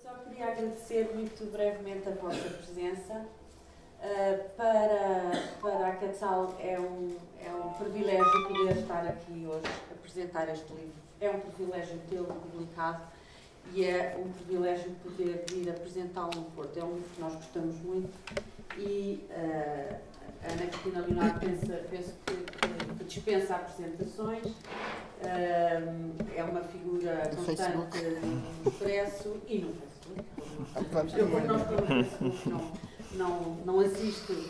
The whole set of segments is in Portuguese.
Só queria agradecer muito brevemente a vossa presença. Para a Quetzal é um privilégio poder estar aqui hoje a apresentar este livro. É um privilégio tê-lo publicado e é um privilégio poder vir apresentá-lo no Porto. É um livro que nós gostamos muito e a Ana Cristina Leonardo penso que dispensa apresentações. É uma figura constante no Expresso e no Facebook. Eu, como não estou no Facebook, não assisto assim,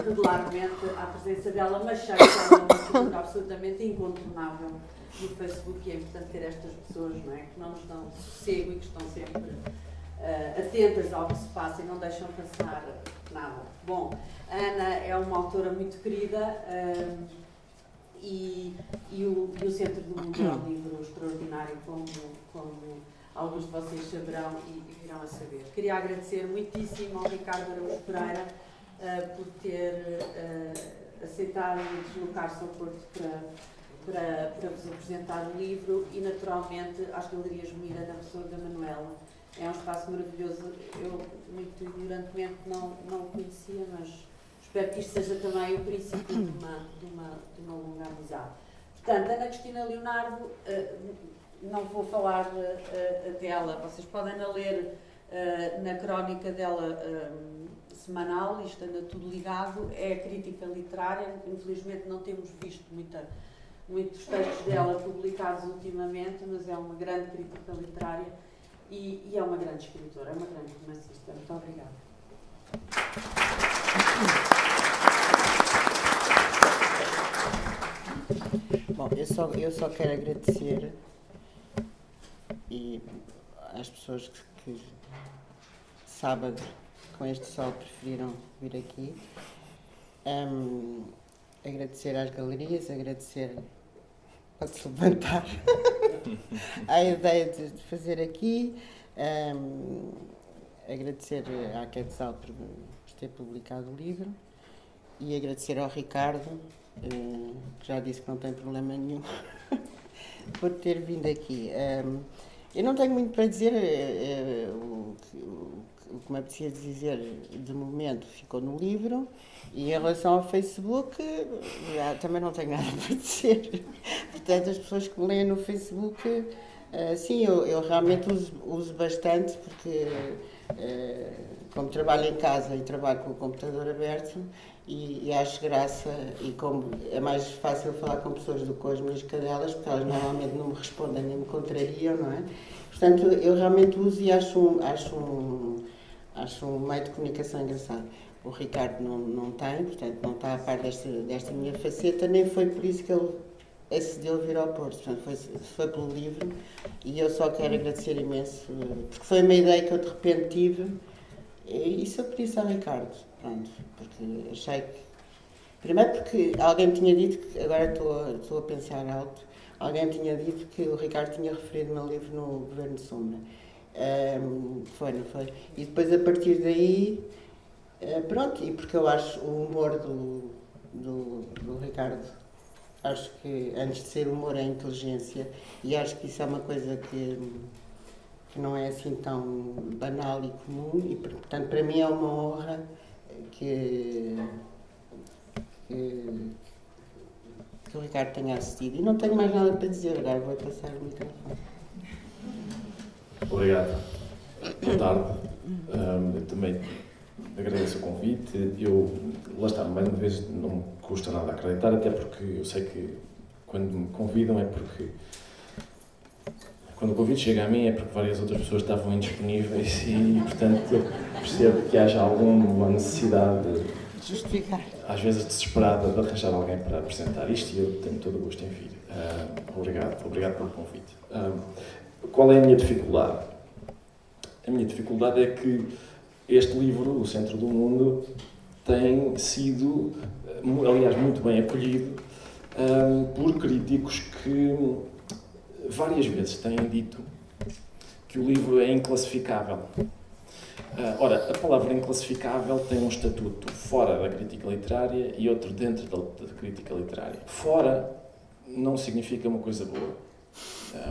regularmente à presença dela, mas sei que ela é uma figura absolutamente incontornável no Facebook e é importante ter estas pessoas, não é? Que não nos dão sossego e que estão sempre atentas ao que se passa e não deixam passar nada. Bom, a Ana é uma autora muito querida e o Centro do Mundo é um livro extraordinário, como alguns de vocês saberão e virão a saber. Queria agradecer muitíssimo ao Ricardo Araújo Pereira por ter aceitado deslocar-se ao Porto para vos apresentar o livro e, naturalmente, às Galerias Mira, na pessoa da Manuela. É um espaço maravilhoso. Eu, muito ignorantemente, não o conhecia, mas espero que isto seja também o princípio de uma longa amizade. Portanto, Ana Cristina Leonardo, não vou falar dela, vocês podem ler na crónica dela semanal, isto anda tudo ligado, é a crítica literária. Infelizmente não temos visto muitos textos dela publicados ultimamente, mas é uma grande crítica literária e é uma grande escritora, é uma grande romancista. Muito obrigada. Bom, eu só quero agradecer e às pessoas que sábado com este sol preferiram vir aqui, agradecer às galerias, agradecer, pode-se levantar, a ideia de fazer aqui, agradecer à Quetzal por ter publicado o livro e agradecer ao Ricardo, que já disse que não tem problema nenhum, por ter vindo aqui. Eu não tenho muito para dizer, o que me apetecia dizer de momento ficou no livro, e em relação ao Facebook também não tenho nada para dizer. Portanto, as pessoas que me leem no Facebook, sim, eu realmente uso bastante, porque como trabalho em casa e trabalho com o computador aberto, e acho graça, e como é mais fácil falar com pessoas do que com as minhas cadelas, porque elas normalmente não me respondem nem me contrariam, não é? Portanto, eu realmente uso e acho um meio de comunicação engraçado. O Ricardo não tem, portanto não está a par desta minha faceta, nem foi por isso que ele acedeu a vir ao Porto, portanto foi pelo livro, e eu só quero agradecer imenso, porque foi uma ideia que eu de repente tive, e só por isso ao Ricardo, pronto, porque achei que... Primeiro porque alguém me tinha dito, que agora estou a pensar alto, alguém me tinha dito que o Ricardo tinha referido o meu livro no Governo de Sombra. Foi, não foi? E depois, a partir daí, pronto, e porque eu acho o humor do Ricardo, acho que antes de ser humor é inteligência, e acho que isso é uma coisa que não é assim tão banal e comum, e portanto para mim é uma honra que o Ricardo tenha assistido. E não tenho mais nada para dizer, agora vou passar o microfone. Obrigado. Boa tarde. Eu também agradeço o convite. Lá está, mais uma vez, não me custa nada acreditar, até porque eu sei que quando me convidam é porque... Quando o convite chega a mim é porque várias outras pessoas estavam indisponíveis e, portanto, eu percebo que haja alguma necessidade, justificar, às vezes desesperada, de arranjar alguém para apresentar isto, e eu tenho todo o gosto em vir. Obrigado pelo convite. Qual é a minha dificuldade? A minha dificuldade é que este livro, O Centro do Mundo, tem sido, aliás, muito bem acolhido por críticos que várias vezes têm dito que o livro é inclassificável. Ora, a palavra inclassificável tem um estatuto fora da crítica literária e outro dentro da crítica literária. Fora não significa uma coisa boa.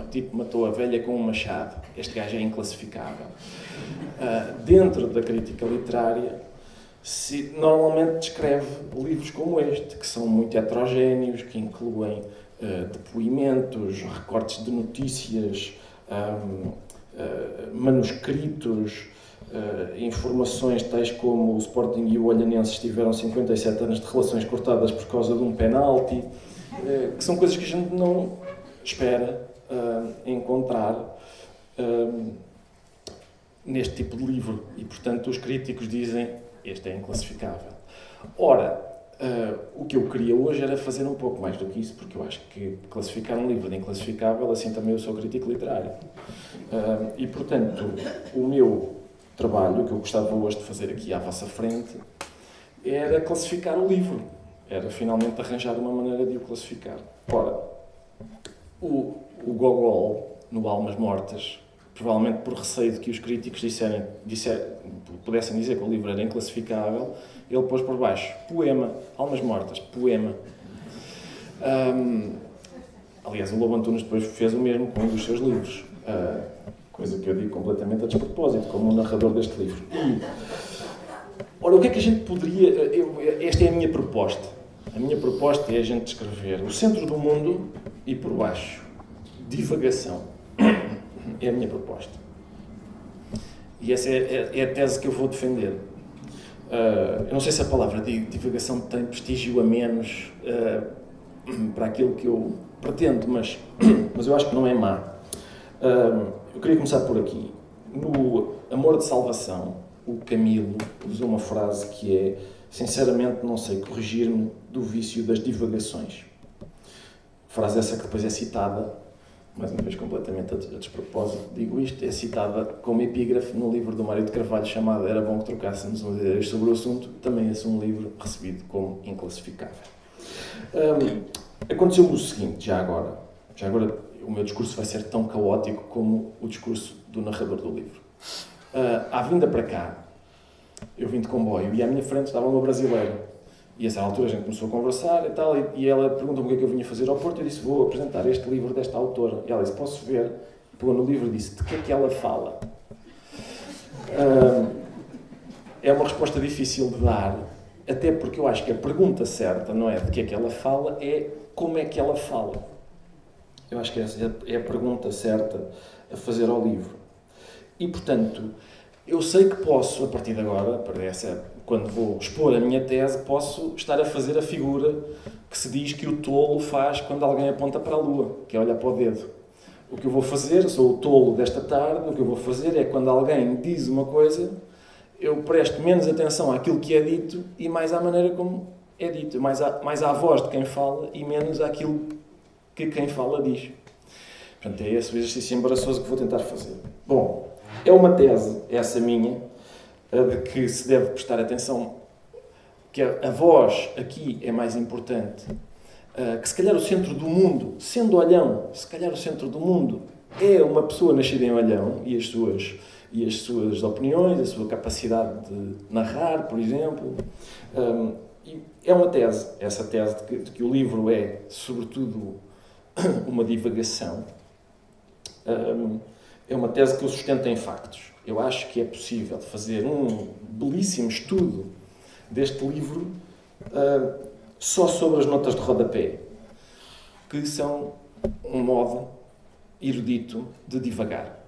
O tipo matou a velha com um machado. Este gajo é inclassificável. Dentro da crítica literária, normalmente descreve livros como este, que são muito heterogéneos, que incluem depoimentos, recortes de notícias, manuscritos, informações tais como o Sporting e o Olhanenses tiveram 57 anos de relações cortadas por causa de um penalti, que são coisas que a gente não espera encontrar neste tipo de livro. E, portanto, os críticos dizem este é inclassificável. Ora, o que eu queria hoje era fazer um pouco mais do que isso, porque eu acho que classificar um livro de inclassificável, assim também eu sou crítico literário. E, portanto, o meu trabalho, que eu gostava hoje de fazer aqui à vossa frente, era classificar o livro. Era finalmente arranjar uma maneira de o classificar. Ora, o Gogol, no Almas Mortas, provavelmente por receio de que os críticos pudessem dizer que o livro era inclassificável, ele pôs por baixo poema, Almas Mortas, poema. Aliás, o Lobo Antunes depois fez o mesmo com um dos seus livros. Coisa que eu digo completamente a despropósito, como o narrador deste livro. Ora, o que é que a gente poderia... Esta é a minha proposta. A minha proposta é a gente descrever o centro do mundo e por baixo. Divagação. É a minha proposta. E essa é a tese que eu vou defender. Eu não sei se a palavra divagação tem prestígio a menos para aquilo que eu pretendo, mas eu acho que não é má. Eu queria começar por aqui. No Amor de Salvação, o Camilo usou uma frase que é: sinceramente não sei corrigir-me do vício das divagações. Frase essa que depois é citada, mais uma vez completamente a despropósito, digo isto, é citada como epígrafe no livro do Mário de Carvalho chamado Era Bom que Trocássemos umas ideias sobre o assunto, também esse um livro recebido como inclassificável. Aconteceu-me o seguinte, já agora o meu discurso vai ser tão caótico como o discurso do narrador do livro. À vinda para cá, eu vim de comboio e à minha frente estava uma brasileira. E a essa altura a gente começou a conversar e tal, e ela perguntou-me o que é que eu vinha fazer ao Porto. Eu disse: vou apresentar este livro desta autora. E ela disse: posso ver? Pegou no livro e disse: de que é que ela fala? É uma resposta difícil de dar, até porque eu acho que a pergunta certa não é de que é que ela fala, é como é que ela fala. Eu acho que essa é a pergunta certa a fazer ao livro. E, portanto, eu sei que posso, a partir de agora, quando vou expor a minha tese, posso estar a fazer a figura que se diz que o tolo faz quando alguém aponta para a lua, que é olhar para o dedo. O que eu vou fazer, sou o tolo desta tarde, o que eu vou fazer é quando alguém diz uma coisa, eu presto menos atenção àquilo que é dito e mais à maneira como é dito, mais à voz de quem fala e menos àquilo que quem fala diz. Portanto, é esse o exercício embaraçoso que vou tentar fazer. Bom, é uma tese, essa minha, de que se deve prestar atenção, que a voz aqui é mais importante, que se calhar o centro do mundo, sendo Olhão, se calhar o centro do mundo é uma pessoa nascida em Olhão e as suas opiniões, a sua capacidade de narrar, por exemplo. E é uma tese, essa tese de que o livro é, sobretudo, uma divagação. É uma tese que eu sustento em factos. Eu acho que é possível fazer um belíssimo estudo deste livro só sobre as notas de rodapé, que são um modo erudito de divagar.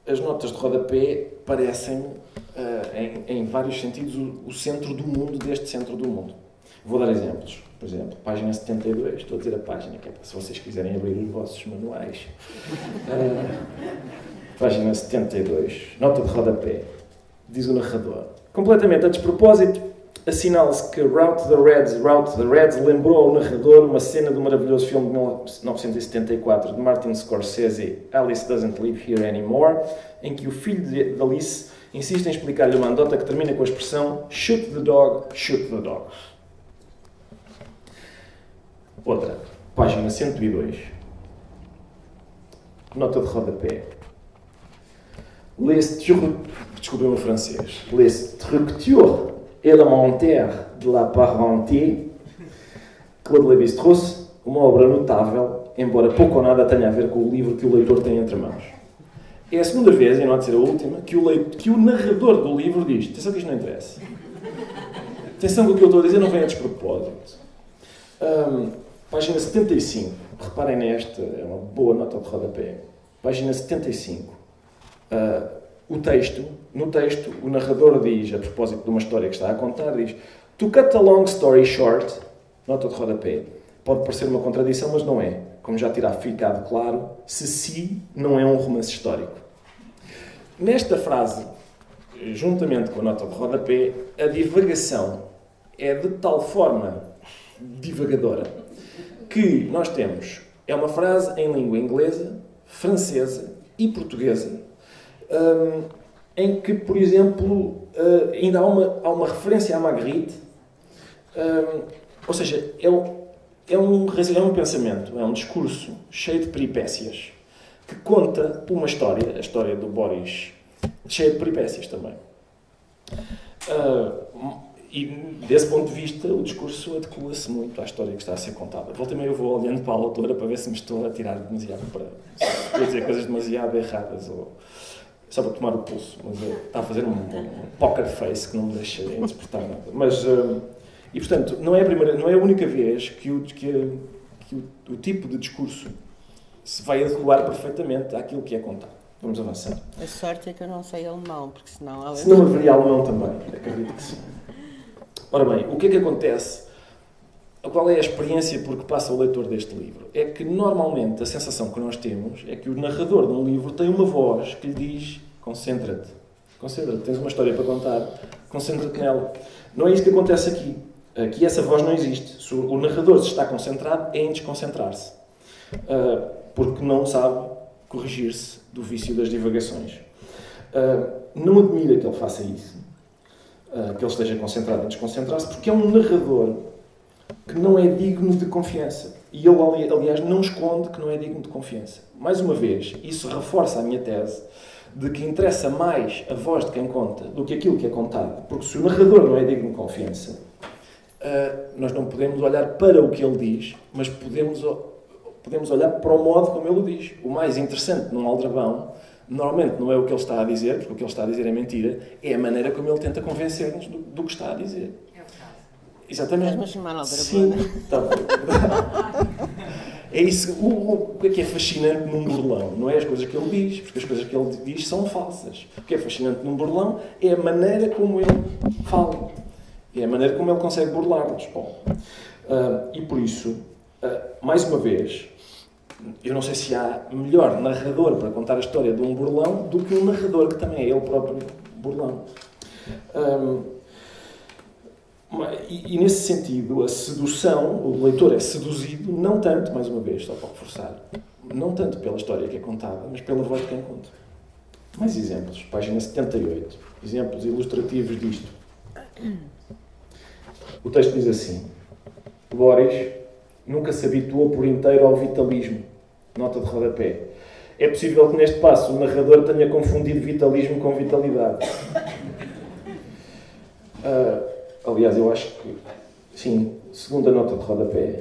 As notas de rodapé parecem, em vários sentidos, o centro do mundo deste centro do mundo. Vou dar exemplos. Por exemplo, página 72, estou a dizer a página, que é para se vocês quiserem abrir os vossos manuais. Página 72, nota de rodapé, diz o narrador. Completamente a despropósito, assinala-se que Route the Reds lembrou ao narrador uma cena do maravilhoso filme de 1974 de Martin Scorsese, Alice Doesn't Live Here Anymore, em que o filho de Alice insiste em explicar-lhe uma anedota que termina com a expressão shoot the dog, shoot the dog. Outra, página 102, nota de rodapé. Les structures élémentaires de la parenté, Claude Lévi-Strauss, uma obra notável embora pouco ou nada tenha a ver com o livro que o leitor tem entre mãos. É a segunda vez, e não há de ser a última, que o narrador do livro diz: atenção que isto não interessa. Atenção que o que eu estou a dizer não vem a despropósito. Página 75. Reparem nesta, é uma boa nota de rodapé. Página 75. No texto, o narrador diz, a propósito de uma história que está a contar, diz: To cut a long story short, nota de rodapé. Pode parecer uma contradição, mas não é. Como já terá ficado claro, Se não é um romance histórico. Nesta frase, juntamente com a nota de rodapé, a divagação é de tal forma divagadora que nós temos, é uma frase em língua inglesa, francesa e portuguesa, em que, por exemplo, ainda há uma referência à Magritte, ou seja, é um pensamento, é um discurso cheio de peripécias, que conta uma história, a história do Boris, cheia de peripécias também. E, desse ponto de vista, o discurso adequa-se muito à história que está a ser contada. Volta e meia eu vou olhando para a autora para ver se me estou a tirar demasiado para... Estou a dizer coisas demasiado erradas, ou só para tomar o pulso, mas está a fazer um poker face que não me deixa interpretar nada. Mas, e, portanto, não é a única vez que o tipo de discurso se vai adequar perfeitamente àquilo que é contado. Vamos avançar. A sorte é que eu não sei alemão, porque senão... Se não haveria alemão também, acredito que sim. Ora bem, o que é que acontece? Qual é a experiência por que passa o leitor deste livro? É que, normalmente, a sensação que nós temos é que o narrador de um livro tem uma voz que lhe diz: concentra-te, tens uma história para contar, concentra-te nela. Não é isso que acontece aqui. Aqui essa voz não existe. Se o narrador está concentrado, é em desconcentrar-se. Porque não sabe corrigir-se do vício das divagações. Não admira que ele faça isso. Que ele esteja concentrado em desconcentrar-se, porque é um narrador que não é digno de confiança. E ele, aliás, não esconde que não é digno de confiança. Mais uma vez, isso reforça a minha tese de que interessa mais a voz de quem conta do que aquilo que é contado. Porque se o narrador não é digno de confiança, nós não podemos olhar para o que ele diz, mas podemos olhar para o modo como ele o diz. O mais interessante num aldrabão normalmente não é o que ele está a dizer, porque o que ele está a dizer é mentira, é a maneira como ele tenta convencer-nos do que está a dizer. É o caso. Exatamente. Estás-me a chamar ao Sim, está bem. É isso. O que é fascinante num burlão? Não é as coisas que ele diz, porque as coisas que ele diz são falsas. O que é fascinante num burlão é a maneira como ele fala. É a maneira como ele consegue burlar-nos. E por isso, mais uma vez, eu não sei se há melhor narrador para contar a história de um burlão do que um narrador que também é ele próprio burlão. E nesse sentido, a sedução, o leitor é seduzido, não tanto, mais uma vez, só para reforçar, não tanto pela história que é contada, mas pela voz de quem conta. Mais exemplos, página 78, exemplos ilustrativos disto. O texto diz assim: Boris nunca se habituou por inteiro ao vitalismo. Nota de rodapé. É possível que neste passo o narrador tenha confundido vitalismo com vitalidade. Aliás, eu acho que, sim, segunda nota de rodapé,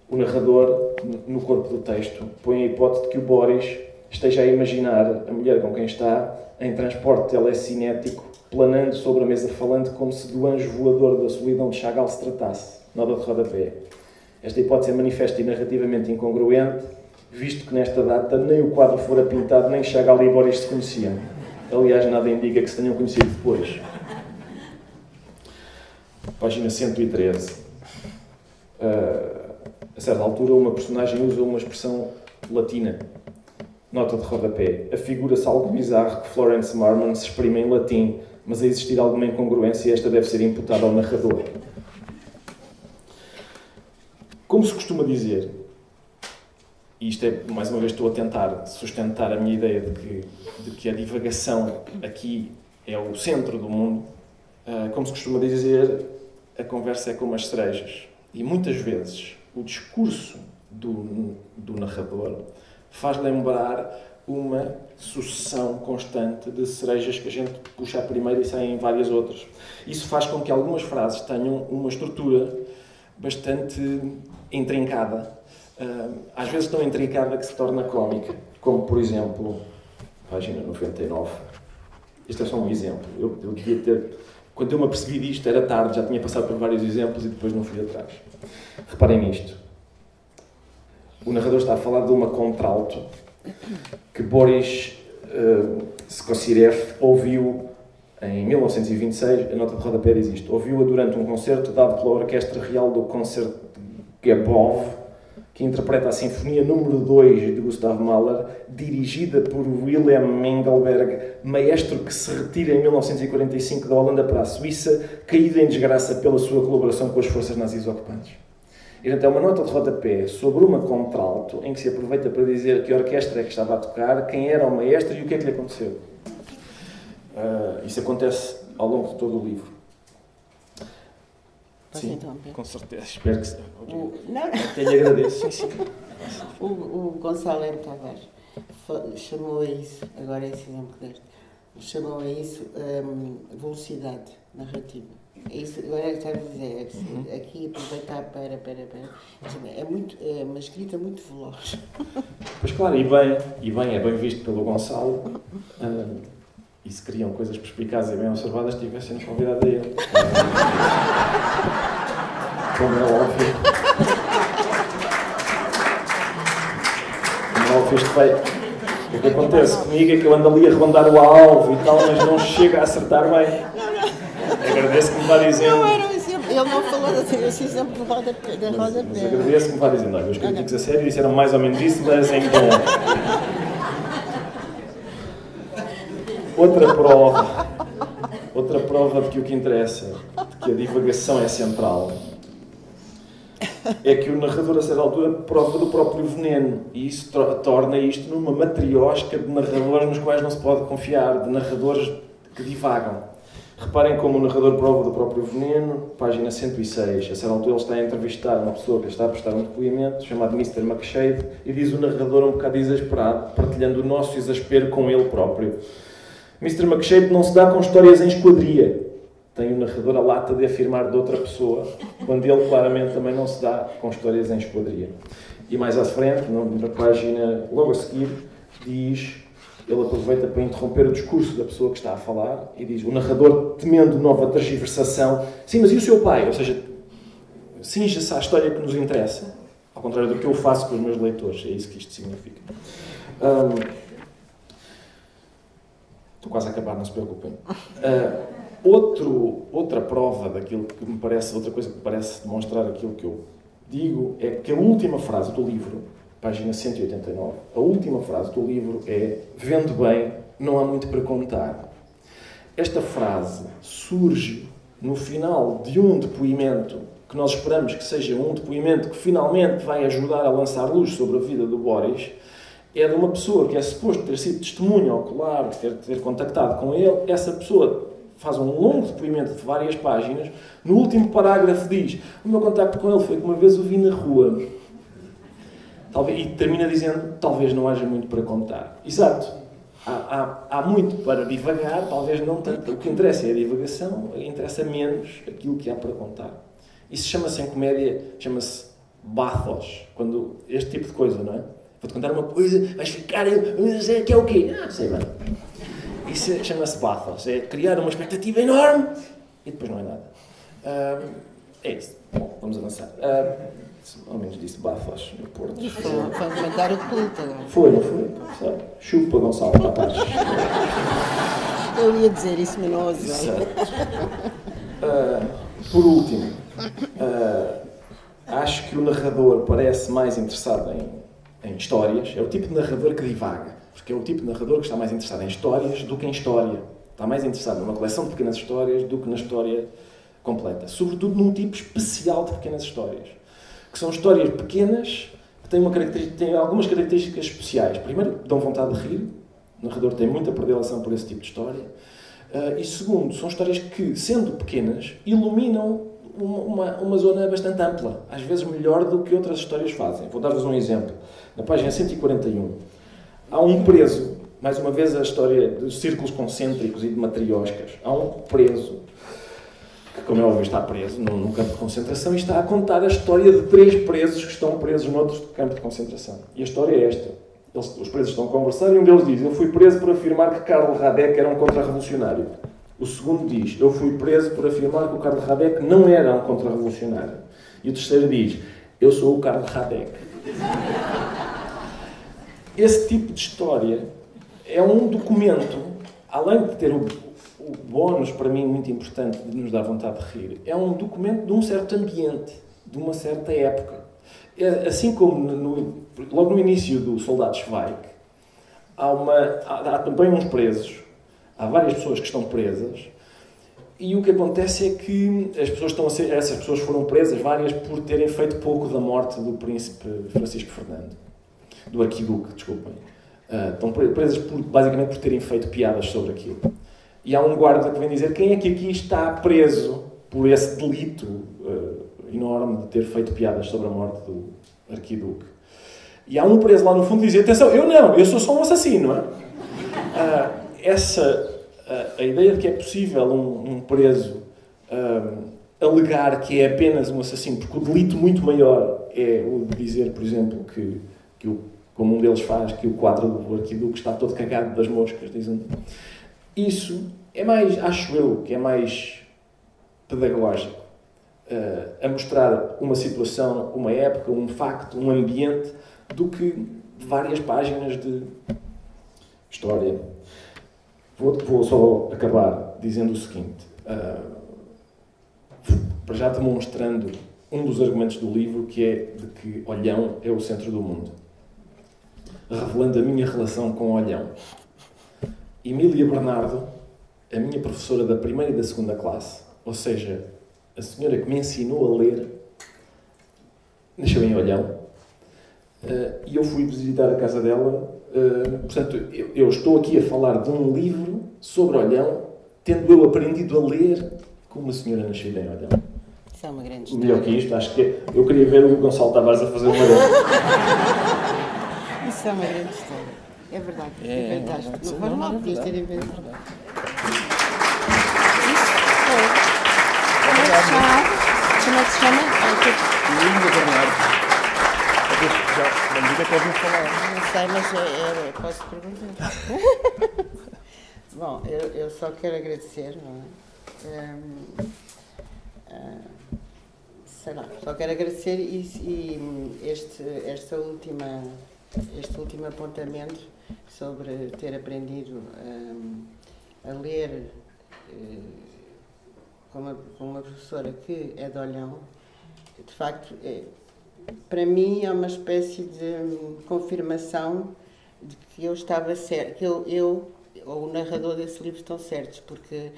o narrador, no corpo do texto, põe a hipótese de que o Boris esteja a imaginar a mulher com quem está em transporte telecinético, planando sobre a mesa falante como se do anjo voador da solidão de Chagall se tratasse. Nota de rodapé. Esta hipótese é manifesta e narrativamente incongruente, visto que nesta data nem o quadro fora pintado, nem Chagall e Boris se conheciam. Aliás, nada indica que se tenham conhecido depois. Página 113. A certa altura, uma personagem usa uma expressão latina. Nota de rodapé. Afigura-se algo bizarro que Florence Marmon se exprime em latim, mas a existir alguma incongruência, esta deve ser imputada ao narrador. Como se costuma dizer, e isto é, mais uma vez, estou a tentar sustentar a minha ideia de que a divagação aqui é o centro do mundo, como se costuma dizer, a conversa é como as cerejas. E muitas vezes o discurso do narrador faz lembrar uma sucessão constante de cerejas que a gente puxa a primeira e saem várias outras. Isso faz com que algumas frases tenham uma estrutura bastante intrincada, às vezes tão intrincada que se torna cómica, como por exemplo, página 99. Este é só um exemplo. Eu devia ter... Quando eu me apercebi disto, era tarde, já tinha passado por vários exemplos e depois não fui atrás. Reparem nisto. O narrador está a falar de uma contralto que Boris Skosirev ouviu em 1926. A nota de rodapé diz isto. Ouviu-a durante um concerto dado pela Orquestra Real do Concertgebouw, que interpreta a Sinfonia número 2 de Gustav Mahler, dirigida por Wilhelm Mengelberg, maestro que se retira em 1945 da Holanda para a Suíça, caído em desgraça pela sua colaboração com as forças nazis ocupantes. E, então, é uma nota de rodapé sobre uma contralto, em que se aproveita para dizer que orquestra é que estava a tocar, quem era o maestro e o que é que lhe aconteceu. Isso acontece ao longo de todo o livro. Sim, com certeza. Espero que... Não. Até lhe agradeço. Sim. O Gonçalo M. Tavares chamou a isso, agora é esse exemplo que deste, chamou a isso velocidade narrativa. É isso, agora estava a dizer, aqui aproveitar para. É uma escrita muito veloz. Pois claro, e bem, é bem visto pelo Gonçalo. E se queriam coisas perspicazes e bem observadas, tivessem-nos convidado a ele. Como é óbvio. Como é óbvio, isto vai... O que acontece comigo é que eu ando ali a rondar o alvo e tal, mas não chega a acertar bem. Agradeço que me vá dizendo... Não era um exemplo, ele não falou desse exemplo da rodapé. Mas agradeço que me vá dizendo, olha, os críticos a sério disseram mais ou menos isso, mas em bom. Outra prova de que o que interessa, de que a divagação é central, é que o narrador, a certa altura, prova do próprio veneno. E isso torna isto numa matriosca de narradores nos quais não se pode confiar, de narradores que divagam. Reparem como o narrador prova do próprio veneno, página 106. A certa altura ele está a entrevistar uma pessoa que está a prestar um depoimento, chamado Mr. McShade, e diz o narrador um bocado exasperado, partilhando o nosso exaspero com ele próprio. Mr. McShade não se dá com histórias em esquadria. Tem o narrador a lata de afirmar de outra pessoa, quando ele claramente também não se dá com histórias em esquadria. E mais à frente, na página logo a seguir, diz, ele aproveita para interromper o discurso da pessoa que está a falar e diz, o narrador, temendo nova tergiversação, sim, mas e o seu pai? Ou seja, cinja-se à história que nos interessa, ao contrário do que eu faço com os meus leitores. É isso que isto significa. Estou quase a acabar, não se preocupem. Outra prova daquilo que me parece, outra coisa que me parece demonstrar aquilo que eu digo, é que a última frase do livro, página 189, a última frase do livro é: vendo bem, não há muito para contar. Esta frase surge no final de um depoimento que nós esperamos que seja um depoimento que finalmente vai ajudar a lançar luz sobre a vida do Boris. É de uma pessoa que é suposto ter sido testemunha ocular, ter contactado com ele. Essa pessoa faz um longo depoimento de várias páginas. No último parágrafo diz: o meu contacto com ele foi que uma vez o vi na rua. E termina dizendo: talvez não haja muito para contar. Exato. Há muito para divagar, talvez não tanto. O que interessa é a divagação, interessa menos aquilo que há para contar. Isso chama-se em comédia, chama-se bathos. Quando este tipo de coisa, não é? Vou-te contar uma coisa, vais ficar... que é o quê? Sei bem. Isso chama-se bathos. É criar uma expectativa enorme e depois não é nada. É isso. Bom, vamos avançar. Ao menos disse bathos no Porto. Foi um comentário de culto. Foi, não foi? Sabe? Chupa, Gonçalo, rapaz. Eu ia dizer isso, mas não usei. Por último, acho que o narrador parece mais interessado em histórias. É o tipo de narrador que divaga, porque é o tipo de narrador que está mais interessado em histórias do que em história. Está mais interessado numa coleção de pequenas histórias do que na história completa. Sobretudo num tipo especial de pequenas histórias, que são histórias pequenas que têm algumas características especiais. Primeiro, dão vontade de rir. O narrador tem muita predileção por esse tipo de história. E segundo, são histórias que, sendo pequenas, iluminam uma zona bastante ampla, às vezes melhor do que outras histórias fazem. Vou dar-vos um exemplo. Na página 141, há um preso, mais uma vez a história dos círculos concêntricos e de matrioscas. Há um preso que, como é óbvio, está preso num campo de concentração e está a contar a história de 3 presos que estão presos noutro campo de concentração. E a história é esta. Os presos estão a conversar e um deles diz: eu fui preso por afirmar que Karl Radek era um contra-revolucionário. O segundo diz: eu fui preso por afirmar que o Karl Radek não era um contra-revolucionário. E o terceiro diz: eu sou o Karl Radek. Esse tipo de história é um documento, além de ter o bónus, para mim, muito importante, de nos dar vontade de rir, é um documento de um certo ambiente, de uma certa época. Assim como logo no início do Soldado Schweik, há também uns presos, há várias pessoas que estão presas, e o que acontece é que essas pessoas foram presas, várias, por terem feito pouco da morte do príncipe Francisco Fernando, do arquiduque, desculpem. Estão presas basicamente por terem feito piadas sobre aquilo. E há um guarda que vem dizer: quem é que aqui está preso por esse delito enorme de ter feito piadas sobre a morte do arquiduque? E há um preso lá no fundo que diz: atenção, eu não, eu sou só um assassino. Não é? A ideia de que é possível um preso alegar que é apenas um assassino, porque o delito muito maior é o de dizer, por exemplo, que como um deles faz, que o quadro do arquiduque está todo cagado das moscas, dizem. Isso é mais, acho eu, que é mais pedagógico, a mostrar uma situação, uma época, um facto, um ambiente, do que várias páginas de história. Vou só acabar dizendo o seguinte, para já demonstrando um dos argumentos do livro, que é de que Olhão é o centro do mundo, revelando a minha relação com Olhão. Emília Bernardo, a minha professora da primeira e da segunda classe, ou seja, a senhora que me ensinou a ler, nasceu em Olhão, e eu fui visitar a casa dela. Portanto, eu estou aqui a falar de um livro sobre Olhão, tendo eu aprendido a ler com uma senhora nascida em Olhão. Isso é uma grande história. Melhor que isto, acho que eu queria ver o Gonçalo Tavares a fazer uma dessas. Isso é uma grande história. É verdade, inventaste. Não faz mal, podias ter inventado. Como é que se chama? Emília Bernardo. Já não diga que ouvimos falar. Não sei, mas posso perguntar. Bom, eu só quero agradecer, não é? Sei lá, só quero agradecer este último apontamento sobre ter aprendido a ler com uma professora que é de Olhão. De facto, para mim é uma espécie de confirmação de que eu estava certo, que eu ou o narrador desse livro estão certos, porque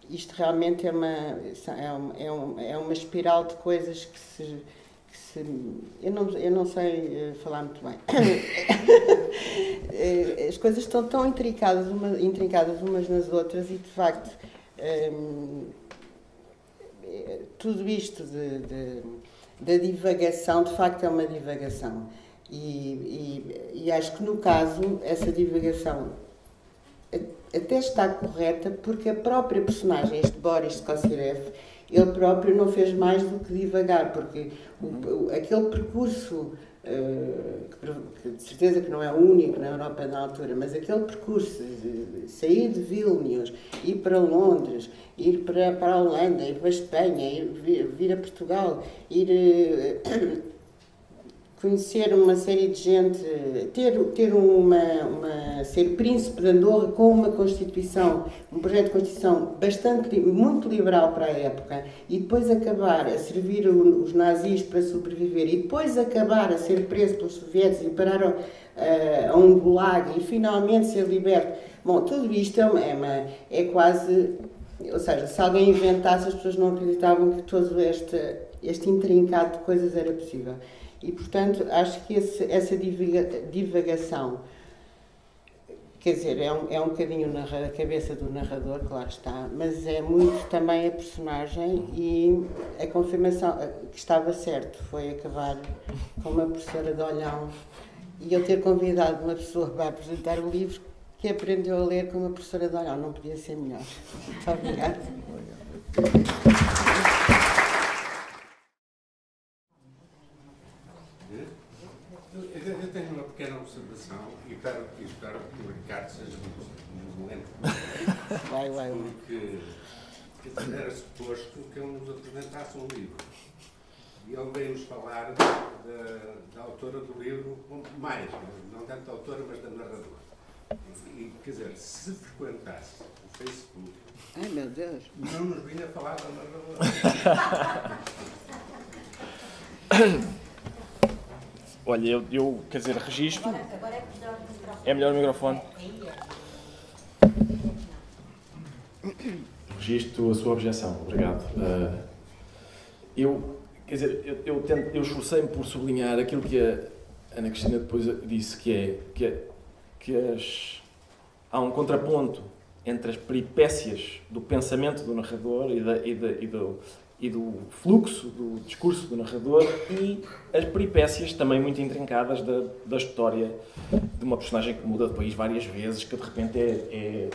isto realmente é uma espiral de coisas que se eu não sei falar muito bem. As coisas estão tão intrincadas umas nas outras e, de facto, tudo isto da divagação, de facto, é uma divagação. E acho que, no caso, essa divagação até está correta, porque a própria personagem, este Boris Kossirev, ele próprio não fez mais do que divagar, porque aquele percurso, que de certeza que não é o único na Europa na altura, mas aquele percurso de sair de Vilnius, ir para Londres, ir para a Holanda, ir para a Espanha, vir a Portugal, conhecer uma série de gente, ser príncipe de Andorra com uma Constituição, um projeto de Constituição muito liberal para a época, e depois acabar a servir os nazis para sobreviver, e depois acabar a ser preso pelos soviéticos e parar a um gulag e finalmente ser liberto. Bom, tudo isto é quase... Ou seja, se alguém inventasse, as pessoas não acreditavam que todo este intrincado de coisas era possível. E, portanto, acho que essa divagação, quer dizer, é um bocadinho na cabeça do narrador, claro está, mas é muito também a personagem, e a confirmação que estava certo foi acabar com uma professora de Olhão e eu ter convidado uma pessoa para apresentar o livro que aprendeu a ler com uma professora de Olhão. Não podia ser melhor. Muito obrigada. Eu tenho uma pequena observação e espero que o Ricardo seja muito lento. Vai. Porque era suposto que ele nos apresentasse um livro. E ele veio-nos falar da autora do livro, mais, não tanto da autora, mas da narradora. E, quer dizer, se frequentasse o Facebook, Ai, meu Deus. não nos vinha falar da narradora. Olha, eu quer dizer, registro. É melhor o microfone. Registro a sua objeção, obrigado. Quer dizer, eu esforcei-me por sublinhar aquilo que a Ana Cristina depois disse, há um contraponto entre as peripécias do pensamento do narrador e do fluxo do discurso do narrador e as peripécias também muito intrincadas da história de uma personagem que muda de país várias vezes, que de repente é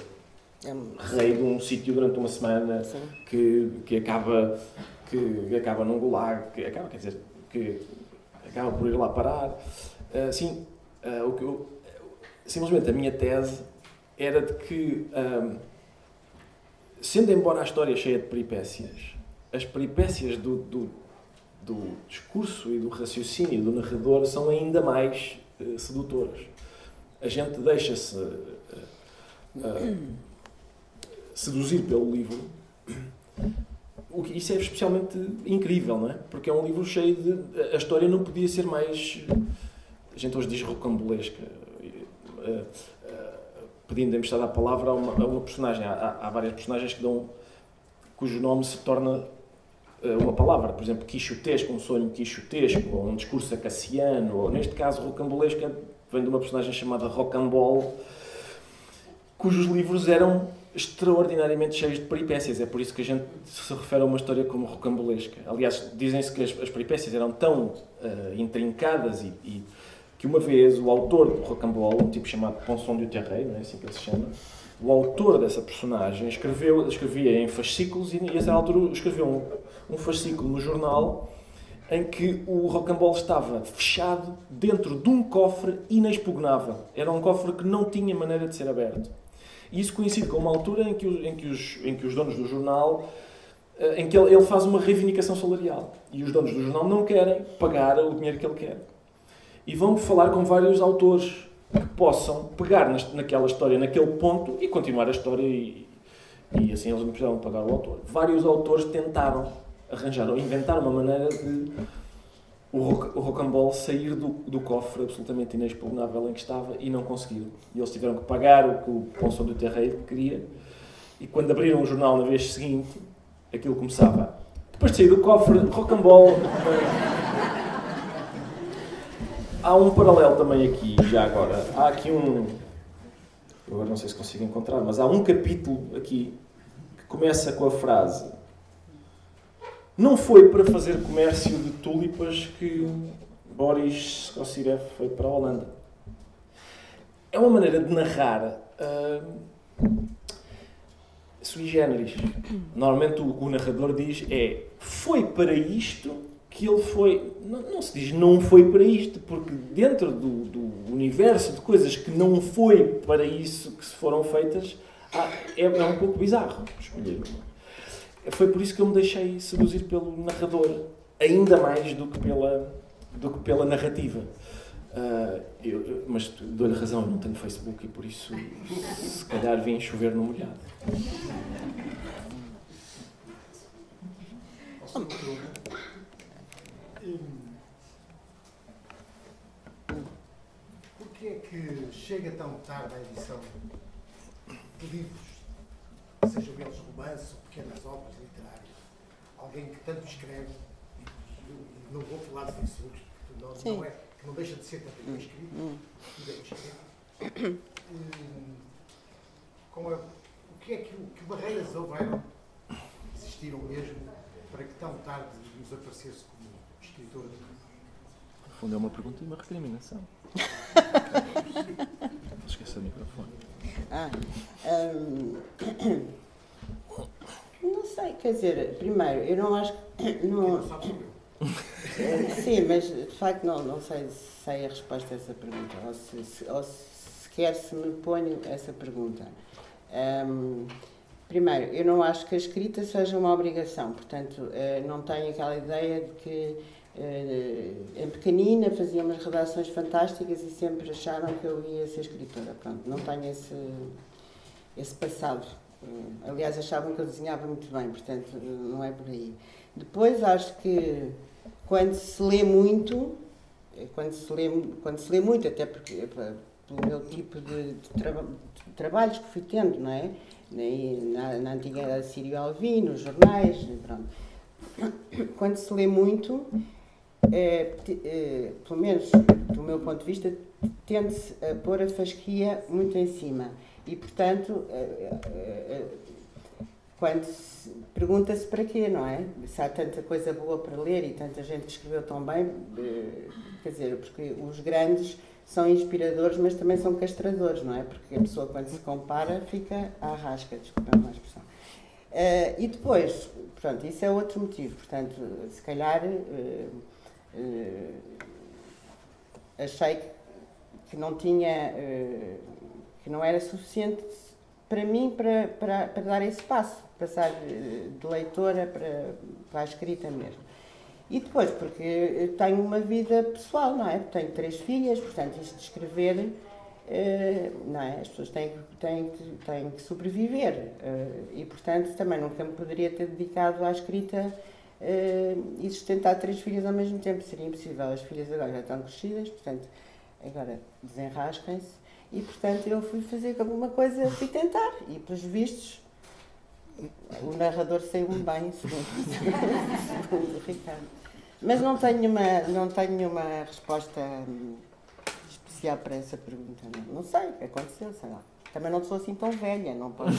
rei de um sítio durante uma semana, que acaba num gulag, que acaba por ir lá parar. Simplesmente a minha tese era de que, sendo embora a história cheia de peripécias, as peripécias do discurso e do raciocínio do narrador são ainda mais sedutoras. A gente deixa-se seduzir pelo livro. Isso é especialmente incrível, não é? Porque é um livro cheio de... A história não podia ser mais... A gente hoje diz rocambolesca. Pedindo emprestada a palavra a uma personagem. Há várias personagens cujo nome se torna uma palavra. Por exemplo, quixotesco, um sonho quixotesco, ou um discurso acaciano, ou neste caso rocambolesca, vem de uma personagem chamada Rocambole, cujos livros eram extraordinariamente cheios de peripécias. É por isso que a gente se refere a uma história como rocambolesca. Aliás, dizem-se que as peripécias eram tão intrincadas e que uma vez o autor do Rocambole, um tipo chamado Ponson du Terray, não é assim que ele se chama, o autor dessa personagem escrevia em fascículos e a essa altura escreveu um fascículo no jornal em que o Rocambole estava fechado dentro de um cofre inexpugnável. Era um cofre que não tinha maneira de ser aberto. E isso coincide com uma altura em que os donos do jornal, em que ele faz uma reivindicação salarial. E os donos do jornal não querem pagar o dinheiro que ele quer. E vão falar com vários autores que possam pegar naquela história, naquele ponto, e continuar a história e assim eles não precisavam pagar o autor. Vários autores tentaram, inventaram uma maneira de o Rocambole sair do cofre absolutamente inexpugnável em que estava e não conseguiram. E eles tiveram que pagar o que o Ponson du Terray queria. E quando abriram o jornal na vez seguinte, aquilo começava: depois de sair do cofre, Rocambole. Há um paralelo também aqui, já agora. Há aqui eu agora não sei se consigo encontrar, mas há um capítulo aqui que começa com a frase: não foi para fazer comércio de tulipas que Boris Skocirev foi para a Holanda. É uma maneira de narrar sui generis. Normalmente o narrador diz foi para isto que ele foi... Não se diz não foi para isto, porque dentro do universo de coisas que não foi para isso que se foram feitas, é um pouco bizarro escolher. Foi por isso que eu me deixei seduzir pelo narrador, ainda mais do que pela narrativa. Mas dou-lhe razão, eu não tenho Facebook e por isso se calhar vim chover no molhado. Porquê é que chega tão tarde a edição de livros, sejam eles romances ou pequenas obras literárias? Alguém que tanto escreve, e não vou falar de Facebook, que não deixa de ser também escrito, e bem escrito. O que barreiras houveram, existiram mesmo, para que tão tarde nos aparecesse como escritor de livro? No fundo é uma pergunta e uma recriminação. Esqueci o microfone. Não sei, quer dizer, primeiro, eu não acho que... Não, sim, mas de facto não sei se sei a resposta a essa pergunta, ou sequer se me ponho essa pergunta. Primeiro, eu não acho que a escrita seja uma obrigação, portanto, não tenho aquela ideia de que em pequenina fazia umas redações fantásticas e sempre acharam que eu ia ser escritora. Pronto, não tenho esse passado. Aliás, achavam que eu desenhava muito bem, portanto, não é por aí. Depois, acho que quando se lê muito, até porque pelo meu tipo de trabalhos que fui tendo, não é? Na antiga Sírio Alvim, nos jornais, pronto. Quando se lê muito, pelo menos do meu ponto de vista, tende-se a pôr a fasquia muito em cima. E, portanto, pergunta-se para quê, não é? Se há tanta coisa boa para ler e tanta gente que escreveu tão bem, quer dizer, porque os grandes são inspiradores, mas também são castradores, não é? Porque a pessoa, quando se compara, fica à rasca, desculpa a expressão. E depois, pronto, isso é outro motivo, portanto, se calhar achei que não tinha, que não era suficiente para mim para dar esse passo, passar de leitora para a escrita mesmo. E depois, porque eu tenho uma vida pessoal, não é? Tenho 3 filhas, portanto, isto de escrever, não é? As pessoas têm que sobreviver. E, portanto, também nunca me poderia ter dedicado à escrita e sustentar 3 filhas ao mesmo tempo. Seria impossível. As filhas agora já estão crescidas, portanto, agora desenrasquem-se. E, portanto, eu fui fazer alguma coisa, fui tentar. E, pelos vistos, o narrador saiu-me bem, segundo o Ricardo. Mas não tenho nenhuma resposta especial para essa pergunta. Não sei o que aconteceu, sei lá. Também não sou assim tão velha, não posso.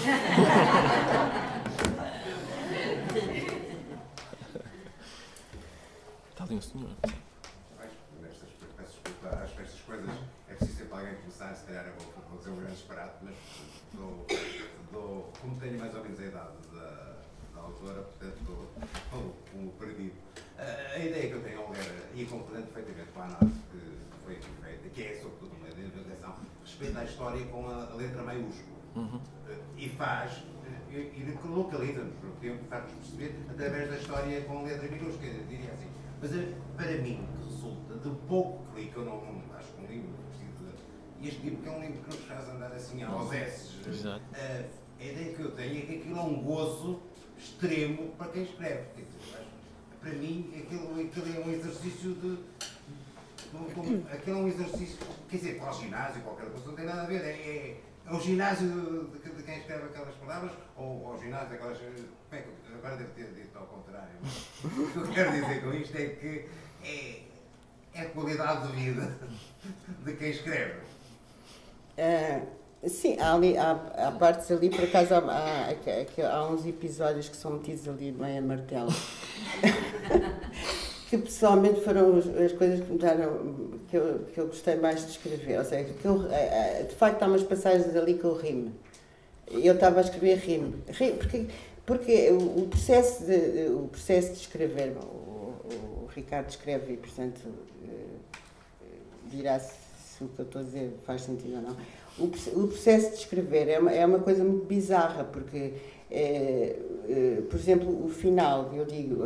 Está ali um senhor. Acho que estas coisas é preciso sempre alguém começar, se calhar vou dizer um grande disparate, mas como tenho mais ou menos a idade da autora, portanto estou como perdido. A ideia que eu tenho, Olga, e completando perfeitamente com a análise que foi aqui feita, que é sobretudo uma identificação, respeita a história com a letra maiúscula. E faz, e localiza-nos no tempo, faz-nos perceber através da história com a letra minúscula, diria assim. Mas para mim, que resulta de pouco que li, que eu não acho que um livro precisa. E este livro que é um livro que nos faz andar assim aos S. Exato. A ideia que eu tenho é que aquilo é um gozo extremo para quem escreve. Para mim, aquilo é um exercício de. Aquilo é um exercício, quer dizer, para o ginásio, qualquer coisa, não tem nada a ver. É o ginásio de quem escreve aquelas palavras, ou o ginásio daquelas. Agora deve ter dito ao contrário. O que eu quero dizer com isto é que é a qualidade de vida de quem escreve. Sim, há partes ali, por acaso há uns episódios que são metidos ali meio a martelo. Que pessoalmente foram as coisas que me deram, que eu gostei mais de escrever. Ou seja, de facto há umas passagens ali que eu rimo. Eu estava a escrever rimo. Porque o processo de escrever, o Ricardo escreve e, portanto, dirá se o que eu estou a dizer faz sentido ou não. O processo de escrever é uma coisa muito bizarra, porque, por exemplo, o final, eu digo,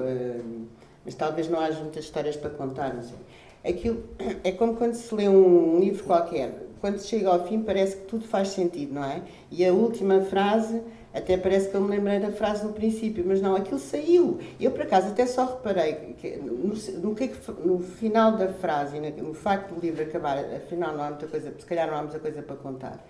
mas talvez não haja muitas histórias para contar, não sei. Aquilo é como quando se lê um livro qualquer. Quando se chega ao fim parece que tudo faz sentido, não é? E a última frase, até parece que eu me lembrei da frase no princípio, mas não, aquilo saiu. Eu, por acaso, até só reparei que no final da frase e no facto do livro acabar, afinal não há muita coisa, se calhar não há muita coisa para contar.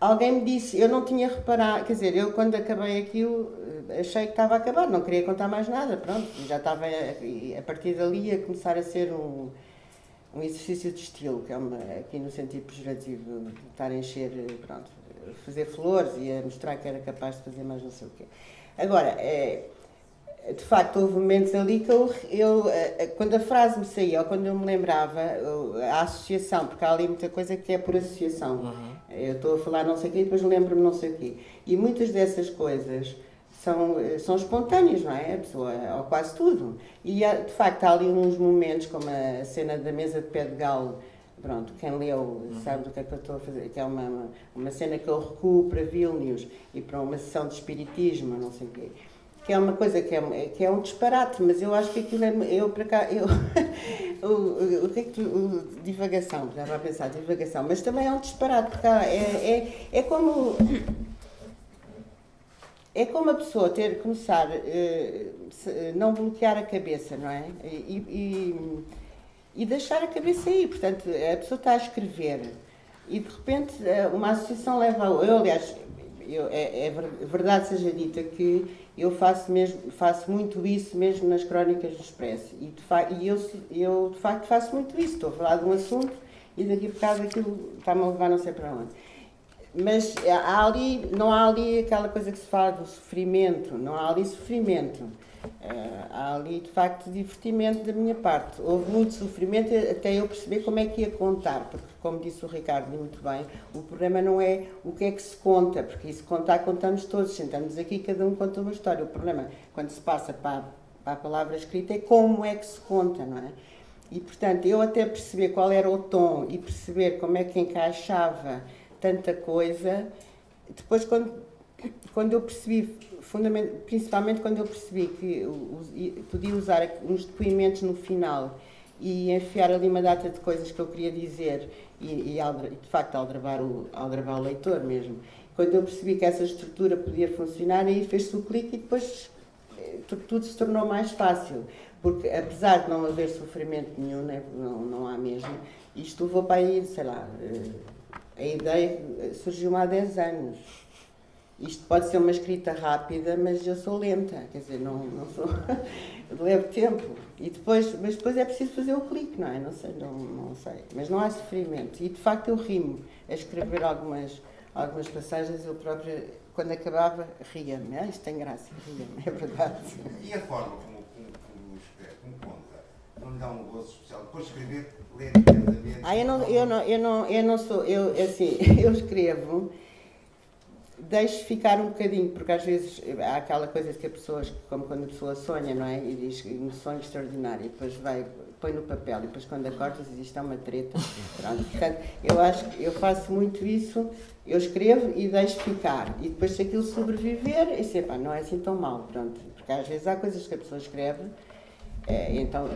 Alguém me disse, eu não tinha reparado, quer dizer, eu quando acabei aquilo, achei que estava a acabar, não queria contar mais nada, pronto, já estava, a partir dali, a começar a ser um exercício de estilo, que é aqui no sentido pejorativo, de estar a encher, pronto, fazer flores e a mostrar que era capaz de fazer mais não sei o quê. Agora, de facto, houve momentos ali que eu quando a frase me saía, ou quando eu me lembrava, a associação, porque há ali muita coisa que é por associação. Eu estou a falar não sei o quê e depois lembro-me não sei o quê. E muitas dessas coisas são espontâneos, não é? A pessoa, ou quase tudo. E, de facto, há ali uns momentos, como a cena da mesa de pé de galo. Pronto, quem leu sabe do que é que eu estou a fazer, que é uma cena que eu recuo para Vilnius e para uma sessão de espiritismo, não sei o quê. Que é uma coisa que é um disparate, mas eu acho que aquilo é... Eu, para cá, o que é que tu... Divagação, já vai pensar, divagação. Mas também é um disparate, porque é como... É como a pessoa começar não bloquear a cabeça, não é? E deixar a cabeça aí. Portanto, a pessoa está a escrever e, de repente, uma associação leva a... aliás, é verdade seja dita que eu faço muito isso mesmo nas crónicas do Expresso. E eu, de facto, faço muito isso. Estou a falar de um assunto e daqui a bocado aquilo está-me a levar não sei para onde. Mas não há ali aquela coisa que se fala do sofrimento, não há ali sofrimento. Há ali, de facto, divertimento da minha parte. Houve muito sofrimento até eu perceber como é que ia contar, porque, como disse o Ricardo muito bem, o problema não é o que é que se conta, porque isso contar, contamos todos, sentamos aqui, cada um conta uma história. O problema, quando se passa para a palavra escrita, é como é que se conta, não é? E, portanto, eu até perceber qual era o tom e perceber como é que encaixava tanta coisa, depois quando eu percebi, principalmente quando eu percebi que podia usar uns depoimentos no final e enfiar ali uma data de coisas que eu queria dizer e de facto aldrabar o leitor mesmo, quando eu percebi que essa estrutura podia funcionar, aí fez-se o clique e depois tudo se tornou mais fácil, porque apesar de não haver sofrimento nenhum, né, não há mesmo, isto levou para aí, sei lá, a ideia surgiu há 10 anos. Isto pode ser uma escrita rápida, mas eu sou lenta, quer dizer, não sou... levo tempo. Mas depois é preciso fazer o clique, não é? Não sei. Mas não há sofrimento. E, de facto, eu rimo a escrever algumas passagens, eu própria, quando acabava, ria-me. Isto tem graça, ria-me, é verdade. E a forma como escreve, como conta, não lhe dá um gozo especial? Depois de escrever, ler intensamente? Eu não sou... Eu escrevo... Deixo ficar um bocadinho, porque às vezes há aquela coisa que a pessoa, como quando a pessoa sonha, não é? E diz um sonho extraordinário, e depois põe no papel, e depois quando acorda diz isto é uma treta. Pronto. Portanto, eu acho que eu faço muito isso, eu escrevo e deixo ficar. E depois se aquilo sobreviver, e sei, pá, não é assim tão mal, pronto. Porque às vezes há coisas que a pessoa escreve, então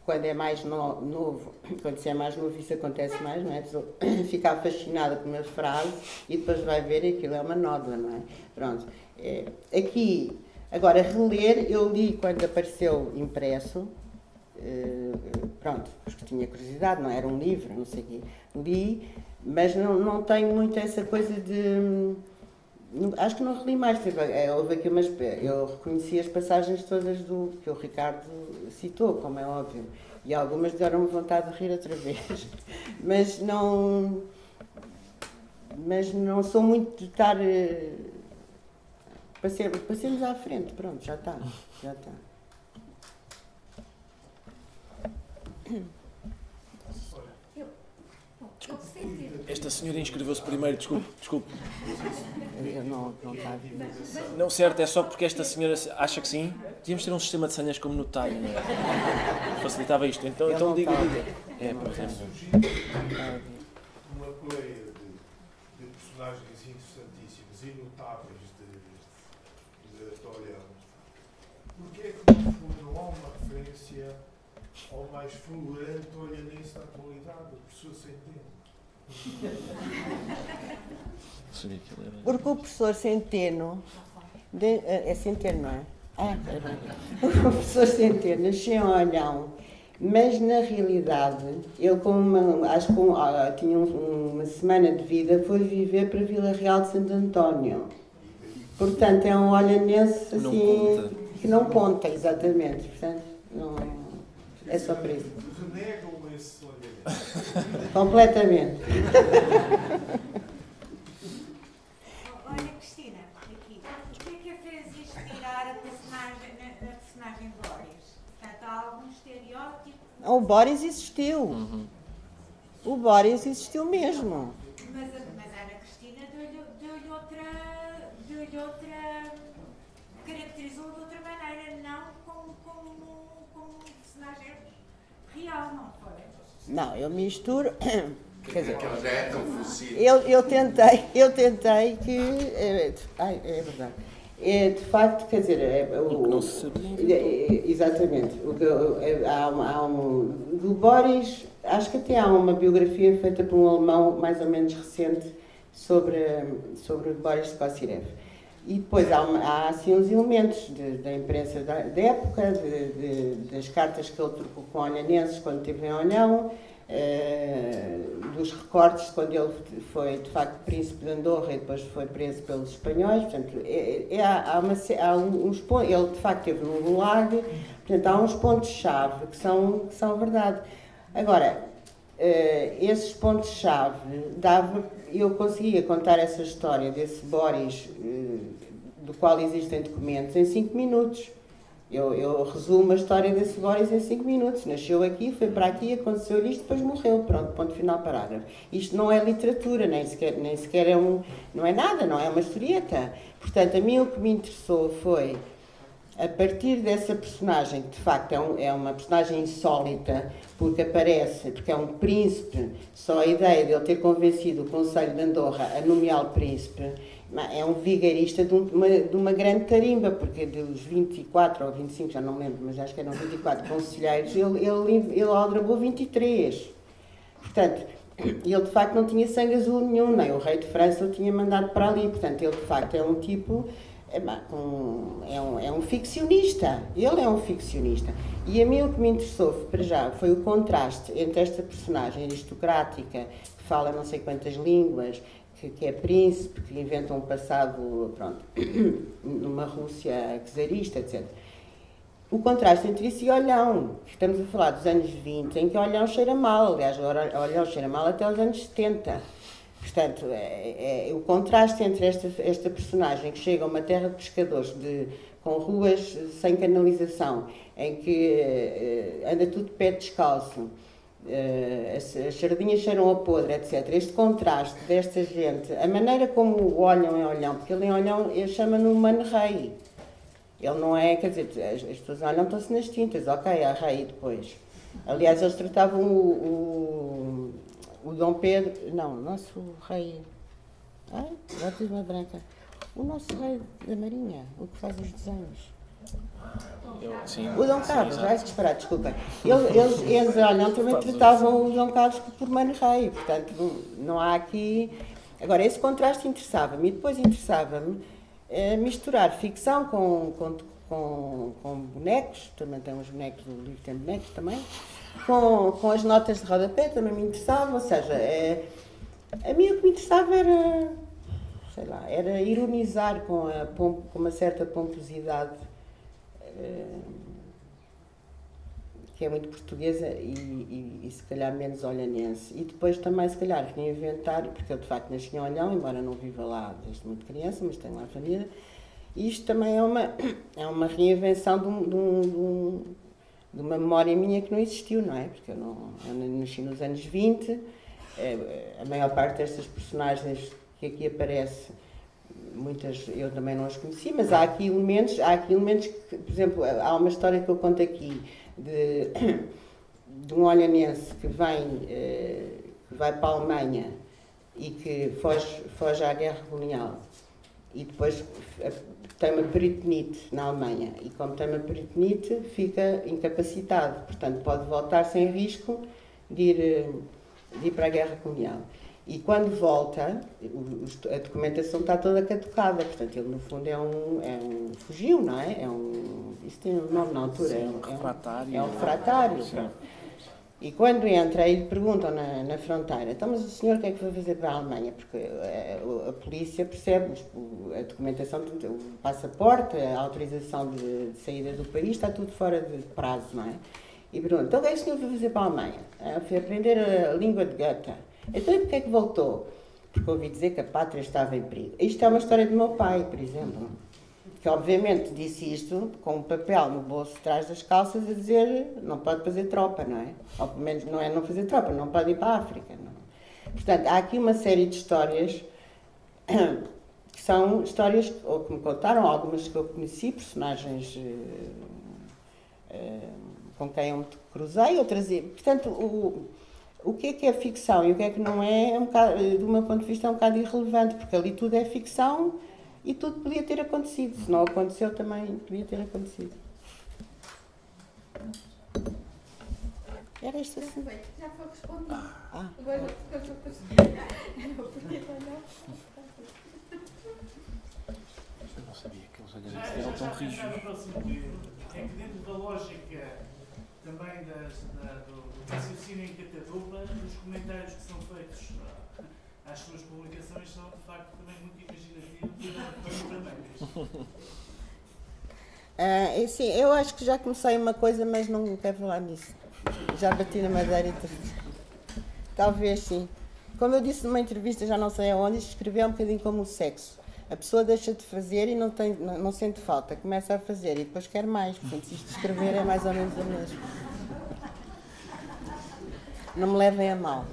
quando é mais novo, quando se é mais novo isso acontece mais, não é? A pessoa fica fascinada com uma frase e depois vai ver e aquilo é uma nódoa, não é? Pronto. Aqui, agora, reler, eu li quando apareceu impresso, pronto, porque tinha curiosidade, não era um livro, não sei o quê. Li, mas não tenho muito essa coisa de... Acho que não reli mais. Houve aqui eu reconheci as passagens todas que o Ricardo citou, como é óbvio. E algumas deram-me vontade de rir outra vez. Mas não sou muito de estar... Passemos à frente, pronto, já está. Esta senhora inscreveu-se primeiro, desculpe. Eu não está a vir. Não, certo, é só porque esta senhora acha que sim. Devíamos ter um sistema de senhas como no TAI, não é? Facilitava isto. Então diga. Por exemplo. Uma pleia de personagens interessantíssimos e notáveis de Toriano. Porquê é que, no fundo, não há uma referência ao mais fulgurante olhanense da atualidade, o professor Centeno? Porque o professor Centeno, é Centeno, não é? O professor Centeno nasceu em Olhão, mas na realidade, ele tinha uma semana de vida, foi viver para Vila Real de Santo António. Portanto, é um olhanense assim, que não conta, exatamente. Portanto, não, é só por isso. Renegam esse olhanense. Completamente. Olha, Cristina, aqui. O que é que a fez inspirar a personagem de Boris? Portanto, há algum estereótipo? O Boris existiu. O Boris existiu mesmo. Mas a Ana Cristina deu-lhe outra de outra maneira, não como um personagem real, não foi? Não, eu misturo. Quer dizer, Aquela já é tão fácil. eu tentei que. É verdade. De facto, quer dizer. Não se sabia. Exatamente. Do Boris, acho que até há uma biografia feita por um alemão mais ou menos recente sobre o Boris Kozyrev. E depois há assim uns elementos da imprensa da época, das cartas que ele trocou com olhanenses quando esteve em Olhão, dos recortes quando ele foi de facto príncipe de Andorra e depois foi preso pelos espanhóis. Portanto, há uns pontos, ele de facto esteve no Gulag, portanto há uns pontos-chave que são verdade. Agora, esses pontos-chave eu conseguia contar essa história desse Boris, do qual existem documentos, em 5 minutos. Eu resumo a história desse Boris em 5 minutos. Nasceu aqui, foi para aqui, aconteceu isto, depois morreu. Pronto, ponto final, parágrafo. Isto não é literatura, nem sequer é não é nada, não é uma historieta. Portanto, a mim o que me interessou foi, a partir dessa personagem, que de facto é uma personagem insólita, porque é um príncipe, só a ideia de ele ter convencido o Conselho de Andorra a nomeá-lo príncipe, é um vigarista de uma grande tarimba, porque dos 24 ou 25, já não me lembro, mas acho que eram 24 conselheiros, ele aldrabou 23. Portanto, ele de facto não tinha sangue azul nenhum, nem o rei de França o tinha mandado para ali. Portanto, ele de facto é um tipo... É um ficcionista, ele é um ficcionista. E a mim o que me interessou, para já, foi o contraste entre esta personagem aristocrática, que fala não sei quantas línguas, que é príncipe, que inventa um passado, pronto, numa Rússia czarista, etc. O contraste entre isso e Olhão, que estamos a falar dos anos 20, em que Olhão cheira mal, aliás, Olhão cheira mal até os anos 70. Portanto, o contraste entre esta personagem que chega a uma terra de pescadores com ruas sem canalização, em que anda tudo de pé descalço, as sardinhas cheiram a podre, etc. Este contraste desta gente, a maneira como o olham em Olhão, porque ele em Olhão chama-no Mano Rei. Ele não é, quer dizer, as pessoas olham, estão-se nas tintas, ok, há rei depois. Aliás, eles tratavam o Dom Pedro, não, o nosso rei, já tive uma branca, o nosso rei da Marinha, o que faz os desenhos. O Dom Carlos, vai disparar, desculpa. Eles olham, também tratavam o Dom Carlos por Mano Rei, portanto, não há aqui... Agora, esse contraste interessava-me, e depois interessava-me misturar ficção com bonecos, também tem uns bonecos, o livro tem bonecos também, com as notas de rodapé, também me interessava, ou seja, a mim o que me interessava era, sei lá, era ironizar com uma certa pomposidade que é muito portuguesa e se calhar menos olhanense. E depois também, se calhar, reinventar, porque eu de facto nasci em Olhão, embora não viva lá desde muito criança, mas tenho lá a família, e isto também é uma reinvenção de uma memória minha que não existiu, não é? Porque eu nasci nos anos 20, a maior parte destas personagens que aqui aparece, muitas eu também não as conheci, mas há aqui elementos que, por exemplo, há uma história que eu conto aqui de um olhanense que vai para a Alemanha e que foge à guerra colonial e depois tem uma peritonite na Alemanha e como tem uma peritonite fica incapacitado, portanto pode voltar sem risco de ir para a guerra colonial. E quando volta, a documentação está toda catucada, portanto ele no fundo fugiu, não é? Isso tem um nome na altura, refratário. É um refratário. E quando entra, aí lhe perguntam na fronteira, então mas o senhor o que é que vai fazer para a Alemanha? Porque a polícia percebe a documentação, o passaporte, a autorização de saída do país, está tudo fora de prazo, não é? E perguntam, então o que é que o senhor vai fazer para a Alemanha? Foi aprender a língua de Goethe. Então, e porquê é que voltou? Porque ouvi dizer que a pátria estava em perigo. Isto é uma história do meu pai, por exemplo, que obviamente disse isto com um papel no bolso de trás das calças a dizer não pode fazer tropa, não é? Ou pelo menos não é não fazer tropa, não pode ir para a África. Não. Portanto, há aqui uma série de histórias que são histórias ou que me contaram, algumas que eu conheci, personagens com quem eu me cruzei, outras... Portanto, o que é ficção e o que é que não é, um bocado, do meu ponto de vista, é um bocado irrelevante, porque ali tudo é ficção e tudo podia ter acontecido. Se não aconteceu, também podia ter acontecido. Era isto assim? Já foi respondido. Agora Eu não sabia que eles olhavam eram tão rígidos. No próximo livro, é que dentro da lógica também do raciocínio em catadupa, os comentários que são feitos às suas publicações são de facto também muito imaginativos e sim, eu acho que já comecei uma coisa, mas não quero falar nisso. Já bati na madeira e tudo. Talvez sim. Como eu disse numa entrevista, já não sei aonde, escrever é um bocadinho como o sexo. A pessoa deixa de fazer e não sente falta, começa a fazer e depois quer mais. Portanto, se isto de escrever é mais ou menos o mesmo. Não me levem a mal.